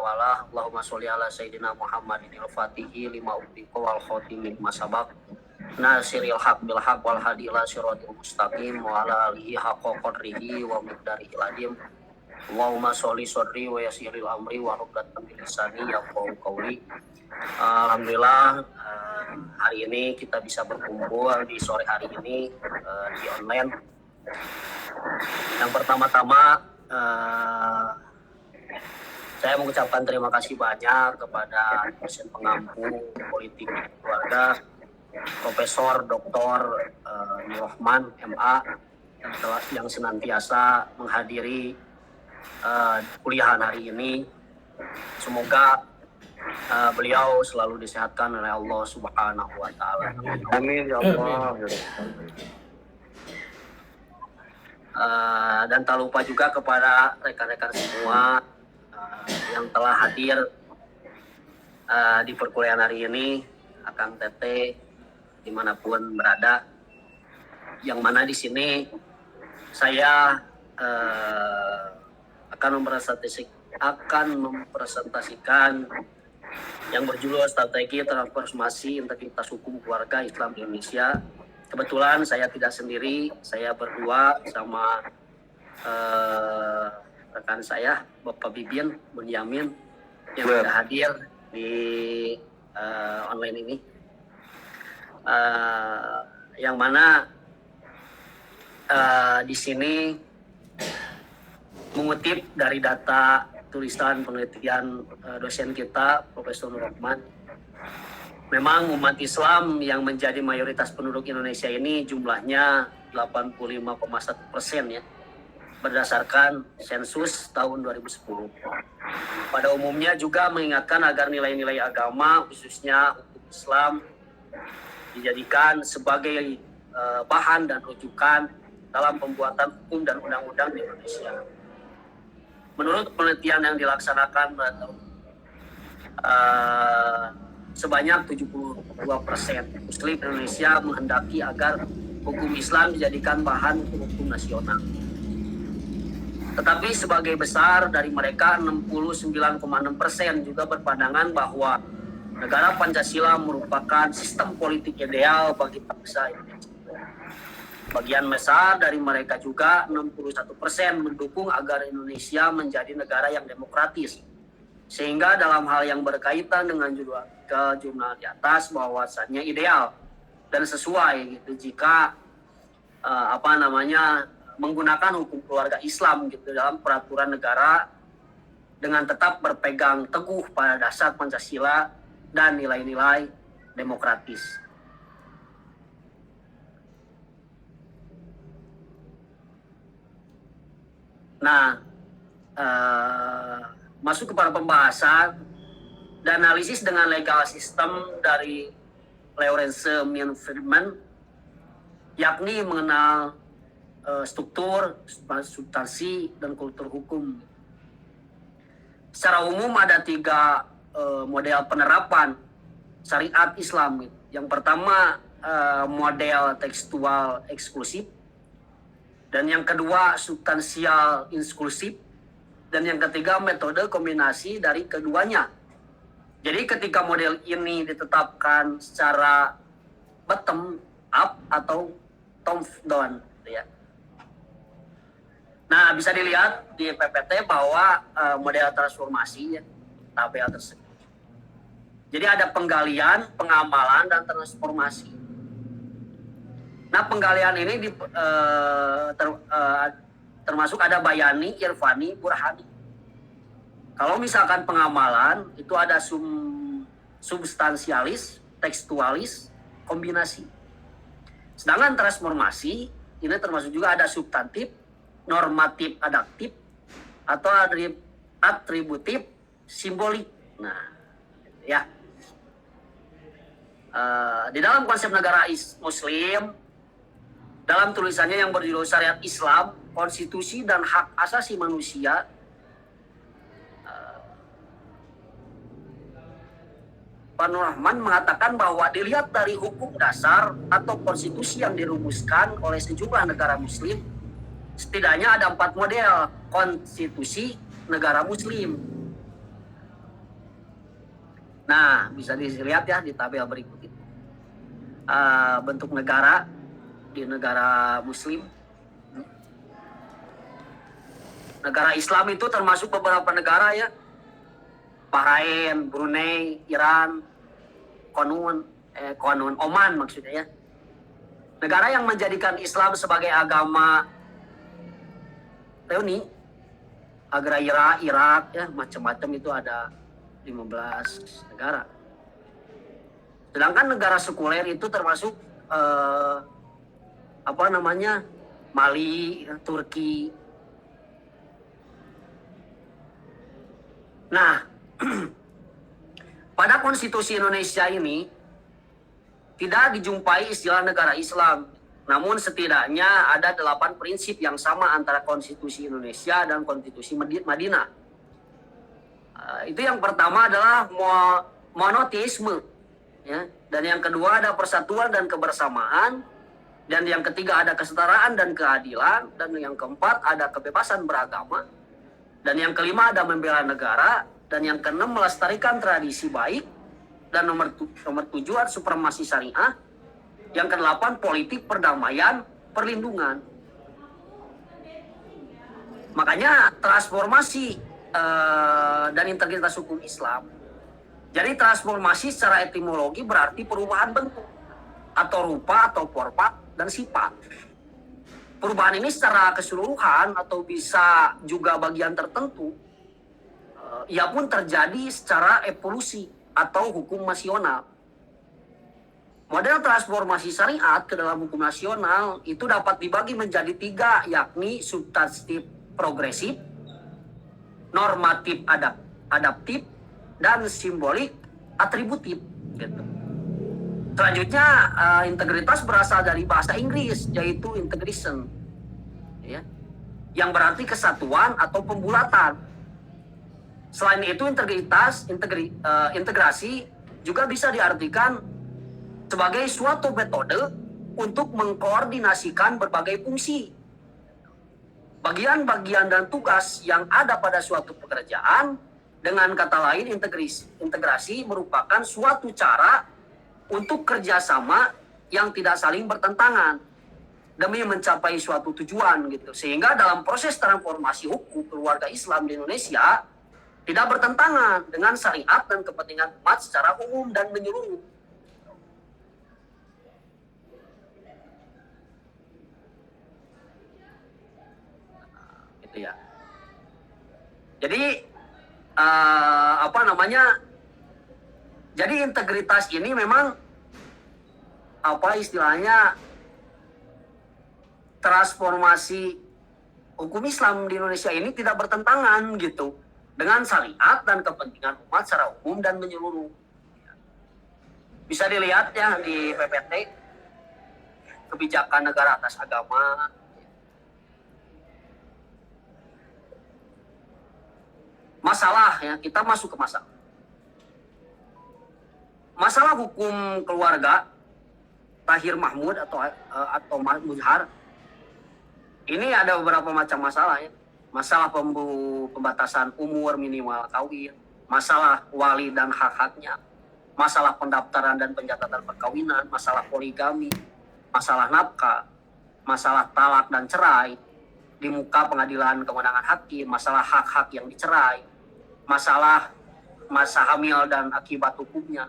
Allahumma sholli ala sayyidina Muhammadin al-fatihi lima ughliqa wal khatimi lima sabaq nasiril haq bil haq wal hadi ila siratil mustaqim wa ala alihi haqqa qadrihi wa miqdarihi al-azim. Allahumma sholli shodri wa yassiril amri wa uqdatan min lisani yafqahu qawli. Alhamdulillah hari ini kita bisa berkumpul di sore hari ini di online. Yang pertama-tama saya mengucapkan terima kasih banyak kepada dosen pengampu politik keluarga Profesor Dr. Nur Rahman MA yang senantiasa menghadiri kuliahan hari ini. Semoga beliau selalu disehatkan oleh Allah Subhanahu wa Ta'ala. Amin ya Allah. Dan tak lupa juga kepada rekan-rekan semua yang telah hadir di perkuliahan hari ini, Akang Tete dimanapun berada, yang mana di sini saya akan mempresentasikan yang berjudul Strategi Transformasi Integritas Hukum Keluarga Islam di Indonesia. Kebetulan saya tidak sendiri, saya berdua sama rekan saya, Bapak Bibin Bunyamin, yang sudah hadir di online ini. Yang mana di sini mengutip dari data tulisan penelitian dosen kita, Profesor Nur Rahman, memang umat Islam yang menjadi mayoritas penduduk Indonesia ini jumlahnya 85,1% ya, berdasarkan sensus tahun 2010. Pada umumnya juga mengingatkan agar nilai-nilai agama, khususnya hukum Islam, dijadikan sebagai bahan dan rujukan dalam pembuatan hukum dan undang-undang di Indonesia. Menurut penelitian yang dilaksanakan sebanyak 72% Muslim Indonesia menghendaki agar hukum Islam dijadikan bahan hukum nasional. Tetapi sebagai besar dari mereka 69,6% juga berpandangan bahwa negara Pancasila merupakan sistem politik ideal bagi bangsa Indonesia. Bagian besar dari mereka juga 61% mendukung agar Indonesia menjadi negara yang demokratis. Sehingga dalam hal yang berkaitan dengan jumlah di atas bahwasannya ideal dan sesuai gitu jika menggunakan hukum keluarga Islam gitu dalam peraturan negara dengan tetap berpegang teguh pada dasar Pancasila dan nilai-nilai demokratis. Nah, masuk kepada pembahasan dan analisis dengan legal system dari Lawrence Friedman, yakni mengenal struktur, substansi, dan kultur hukum. Secara umum ada 3 model penerapan syariat Islam. Yang pertama model tekstual eksklusif, dan yang kedua substansial inklusif, dan yang ketiga metode kombinasi dari keduanya. Jadi ketika model ini ditetapkan secara bottom up atau top down, ya. Nah, bisa dilihat di PPT bahwa model transformasi ya, tabel tersebut. Jadi ada penggalian, pengamalan, dan transformasi. Nah, penggalian ini termasuk ada bayani, irfani, burhani. Kalau misalkan pengamalan itu ada substansialis, tekstualis, kombinasi. Sedangkan transformasi ini termasuk juga ada substantif, normatif, adaptif, atau atributif, simbolik. Nah, ya. Di dalam konsep negara Muslim, dalam tulisannya yang berjudul Syariat Islam, Konstitusi dan Hak Asasi Manusia, Pak Nur Rahman mengatakan bahwa dilihat dari hukum dasar atau konstitusi yang dirumuskan oleh sejumlah negara Muslim, setidaknya ada 4 model konstitusi negara Muslim. Nah, bisa dilihat ya di tabel berikut itu. Bentuk negara di negara Muslim. Negara Islam itu termasuk beberapa negara ya. Bahrain, Brunei, Iran, Konun, Oman maksudnya ya. Negara yang menjadikan Islam sebagai agama reuni, agraria, Irak ya, macam-macam itu ada 15 negara. Sedangkan negara sekuler itu termasuk Mali, Turki. Nah, pada konstitusi Indonesia ini tidak dijumpai istilah negara Islam. Namun setidaknya ada 8 prinsip yang sama antara konstitusi Indonesia dan konstitusi Madinah. Itu yang pertama adalah monoteisme. Ya. Dan yang kedua ada persatuan dan kebersamaan. Dan yang ketiga ada kesetaraan dan keadilan. Dan yang keempat ada kebebasan beragama. Dan yang kelima ada membela negara. Dan yang keenam melestarikan tradisi baik. Dan nomor 7 ada supremasi syariah. Yang ke-8 politik, perdamaian, perlindungan. Makanya transformasi dan integritas hukum Islam. Jadi transformasi secara etimologi berarti perubahan bentuk atau rupa atau format dan sifat. Perubahan ini secara keseluruhan atau bisa juga bagian tertentu, ia pun terjadi secara evolusi atau hukum nasional. Model transformasi syariat ke dalam hukum nasional itu dapat dibagi menjadi 3, yakni substantif progresif, normatif adaptif, dan simbolik atributif. Gitu. Selanjutnya integritas berasal dari bahasa Inggris, yaitu integration, ya, yang berarti kesatuan atau pembulatan. Selain itu integrasi juga bisa diartikan sebagai suatu metode untuk mengkoordinasikan berbagai fungsi, bagian-bagian dan tugas yang ada pada suatu pekerjaan. Dengan kata lain, integrasi merupakan suatu cara untuk kerjasama yang tidak saling bertentangan demi mencapai suatu tujuan gitu. Sehingga dalam proses transformasi hukum keluarga Islam di Indonesia tidak bertentangan dengan syariat dan kepentingan umat secara umum dan menyeluruh. Gitu ya. Jadi jadi integritas ini memang istilahnya transformasi hukum Islam di Indonesia ini tidak bertentangan gitu dengan syariat dan kepentingan umat secara umum dan menyeluruh. Bisa dilihat ya di PPT, kebijakan negara atas agama. Masalah ya, kita masuk ke masalah. Masalah hukum keluarga Tahir Mahmud atau Muzhar. Ini ada beberapa macam masalah ya. Masalah pembatasan umur minimal kawin, masalah wali dan hak-haknya, masalah pendaftaran dan pencatatan perkawinan, masalah poligami, masalah nafkah, masalah talak dan cerai di muka pengadilan kewenangan hakim, masalah hak-hak yang dicerai, masalah masa hamil dan akibat hukumnya,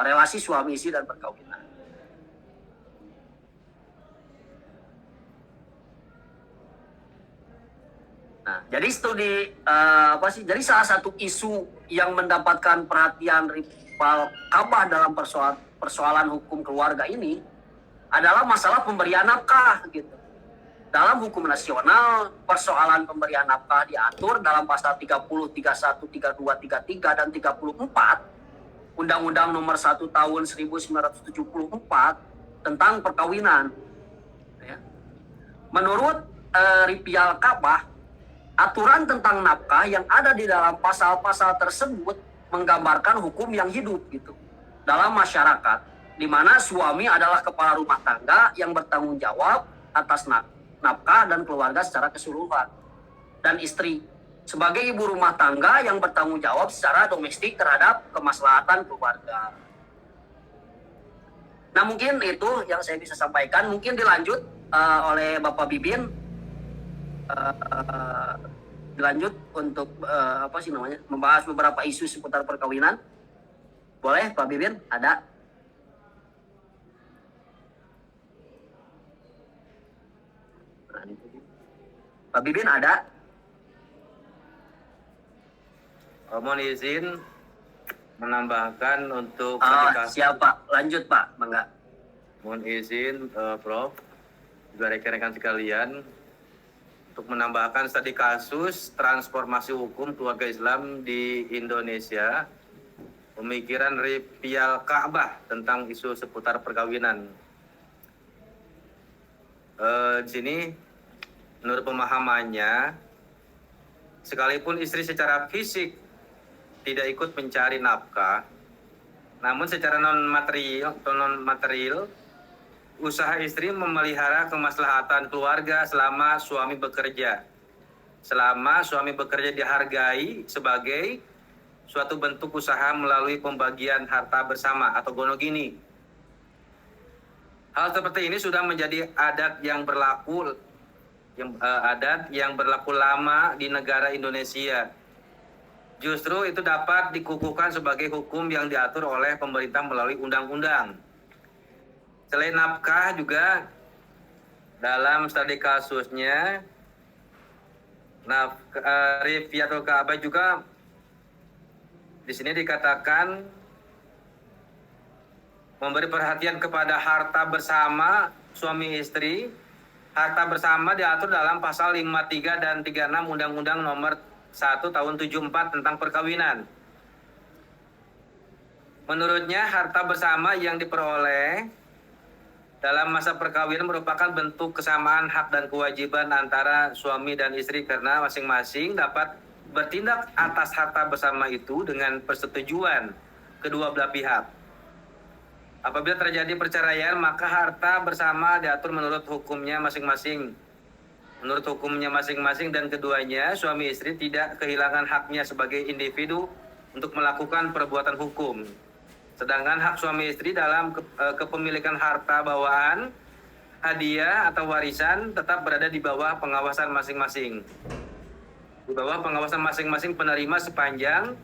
relasi suami istri dan perkawinan. Nah, jadi jadi salah satu isu yang mendapatkan perhatian rival Ka'bah dalam persoalan hukum keluarga ini adalah masalah pemberian nafkah gitu. Dalam hukum nasional, persoalan pemberian nafkah diatur dalam pasal 30, 31, 32, 33, dan 34 Undang-Undang Nomor 1 Tahun 1974 tentang perkawinan. Ya. Menurut rival Ka'bah, aturan tentang nafkah yang ada di dalam pasal-pasal tersebut menggambarkan hukum yang hidup gitu dalam masyarakat, di mana suami adalah kepala rumah tangga yang bertanggung jawab atas nafkah dan keluarga secara keseluruhan, dan istri sebagai ibu rumah tangga yang bertanggung jawab secara domestik terhadap kemaslahatan keluarga. Nah, mungkin itu yang saya bisa sampaikan. Mungkin dilanjut oleh Bapak Bibin, dilanjut untuk membahas beberapa isu seputar perkawinan. Boleh, Pak Bibin? Ada? Pak Bibin ada? Mohon izin menambahkan untuk siapa? Lanjut Pak, Mangga. Mohon izin Prof, juga rekan-rekan sekalian, untuk menambahkan studi kasus transformasi hukum keluarga Islam di Indonesia, pemikiran Rifial Ka'bah tentang isu seputar perkawinan. Di sini menurut pemahamannya, sekalipun istri secara fisik tidak ikut mencari nafkah, namun secara non material, usaha istri memelihara kemaslahatan keluarga selama suami bekerja. Selama suami bekerja dihargai sebagai suatu bentuk usaha melalui pembagian harta bersama atau gonogini. Hal seperti ini sudah menjadi adat yang berlaku lama di negara Indonesia. Justru itu dapat dikukuhkan sebagai hukum yang diatur oleh pemerintah melalui undang-undang. Selain nafkah juga dalam studi kasusnya, Rifiatul Ka'bah juga di sini dikatakan memberi perhatian kepada harta bersama suami istri. Harta bersama diatur dalam pasal 53 dan 36 Undang-Undang Nomor 1 Tahun 74 tentang perkawinan. Menurutnya, harta bersama yang diperoleh dalam masa perkawinan merupakan bentuk kesamaan hak dan kewajiban antara suami dan istri karena masing-masing dapat bertindak atas harta bersama itu dengan persetujuan kedua belah pihak. Apabila terjadi perceraian, maka harta bersama diatur menurut hukumnya masing-masing. Menurut hukumnya masing-masing dan keduanya, suami istri tidak kehilangan haknya sebagai individu untuk melakukan perbuatan hukum. Sedangkan hak suami istri dalam kepemilikan harta bawaan, hadiah atau warisan tetap berada di bawah pengawasan masing-masing. Di bawah pengawasan masing-masing penerima sepanjang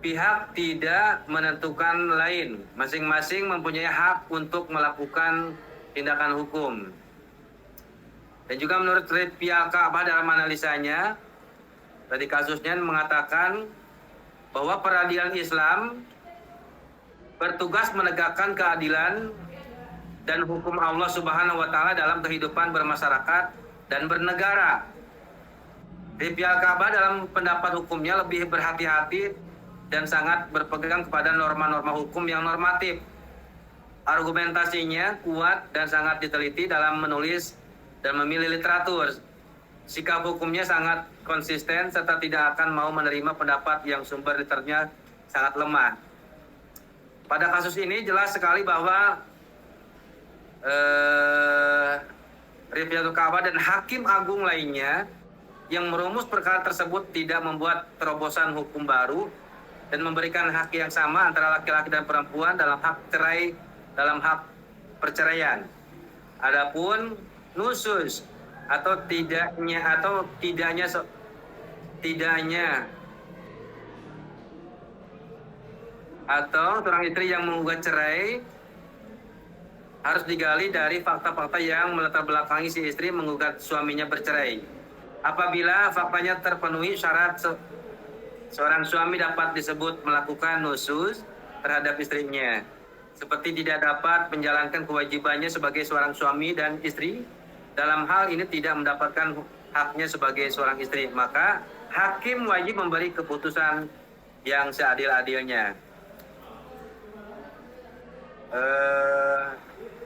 pihak tidak menentukan lain. Masing-masing mempunyai hak untuk melakukan tindakan hukum. Dan juga menurut Rifial Ka'bah dalam analisanya, tadi kasusnya mengatakan bahwa peradilan Islam bertugas menegakkan keadilan dan hukum Allah Subhanahu wa Ta'ala dalam kehidupan bermasyarakat dan bernegara. Rifial Ka'bah dalam pendapat hukumnya lebih berhati-hati dan sangat berpegang kepada norma-norma hukum yang normatif. Argumentasinya kuat dan sangat diteliti dalam menulis dan memilih literatur. Sikap hukumnya sangat konsisten serta tidak akan mau menerima pendapat yang sumber literatunya sangat lemah. Pada kasus ini jelas sekali bahwa Rifiatul Ka'bah dan hakim agung lainnya yang merumus perkara tersebut tidak membuat terobosan hukum baru dan memberikan hak yang sama antara laki-laki dan perempuan dalam hak cerai, dalam hak perceraian. Adapun nusus atau tidaknya atau seorang istri yang menggugat cerai harus digali dari fakta-fakta yang melatar belakangi si istri menggugat suaminya bercerai. Apabila faktanya terpenuhi syarat, seorang suami dapat disebut melakukan nusus terhadap istrinya, seperti tidak dapat menjalankan kewajibannya sebagai seorang suami dan istri. Dalam hal ini tidak mendapatkan haknya sebagai seorang istri, maka hakim wajib memberi keputusan yang seadil-adilnya.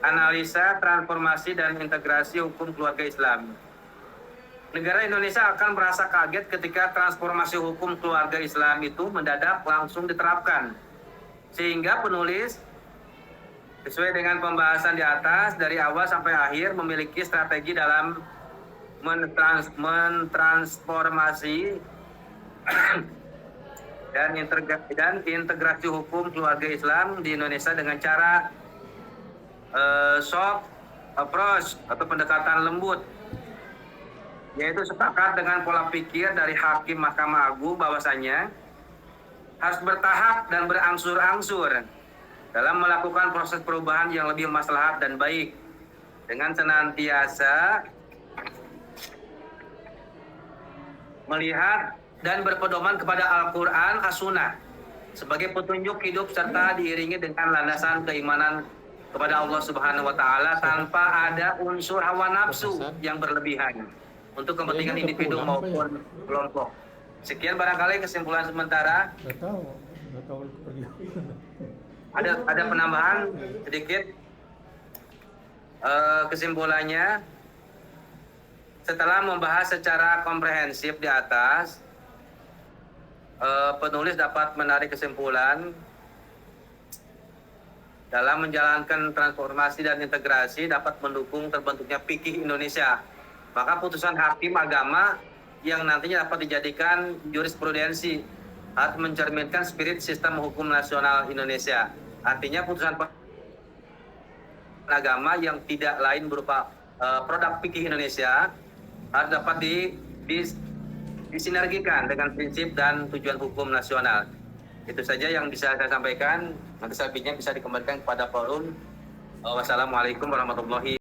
Analisa transformasi dan integrasi hukum keluarga Islam. Negara Indonesia akan merasa kaget ketika transformasi hukum keluarga Islam itu mendadak langsung diterapkan, sehingga penulis sesuai dengan pembahasan di atas dari awal sampai akhir memiliki strategi dalam mentransformasi dan integrasi hukum keluarga Islam di Indonesia dengan cara soft approach atau pendekatan lembut, yaitu sepakat dengan pola pikir dari Hakim Mahkamah Agung bahwasanya harus bertahap dan berangsur-angsur dalam melakukan proses perubahan yang lebih maslahat dan baik, dengan senantiasa melihat dan berpedoman kepada Al-Quran, As-Sunnah sebagai petunjuk hidup serta diiringi dengan landasan keimanan kepada Allah Subhanahu wa Ta'ala tanpa ada unsur hawa nafsu yang berlebihan untuk kepentingan individu maupun kelompok. Sekian barangkali kesimpulan sementara. Nggak tahu pergi. Ada penambahan sedikit. Kesimpulannya, setelah membahas secara komprehensif di atas, penulis dapat menarik kesimpulan dalam menjalankan transformasi dan integrasi dapat mendukung terbentuknya fikih Indonesia. Maka putusan hakim agama yang nantinya dapat dijadikan jurisprudensi harus mencerminkan spirit sistem hukum nasional Indonesia. Artinya putusan agama yang tidak lain berupa produk fikih Indonesia harus dapat disinergikan dengan prinsip dan tujuan hukum nasional. Itu saja yang bisa saya sampaikan. Nanti selebihnya bisa dikembalikan kepada forum. Wassalamualaikum warahmatullahi wabarakatuh.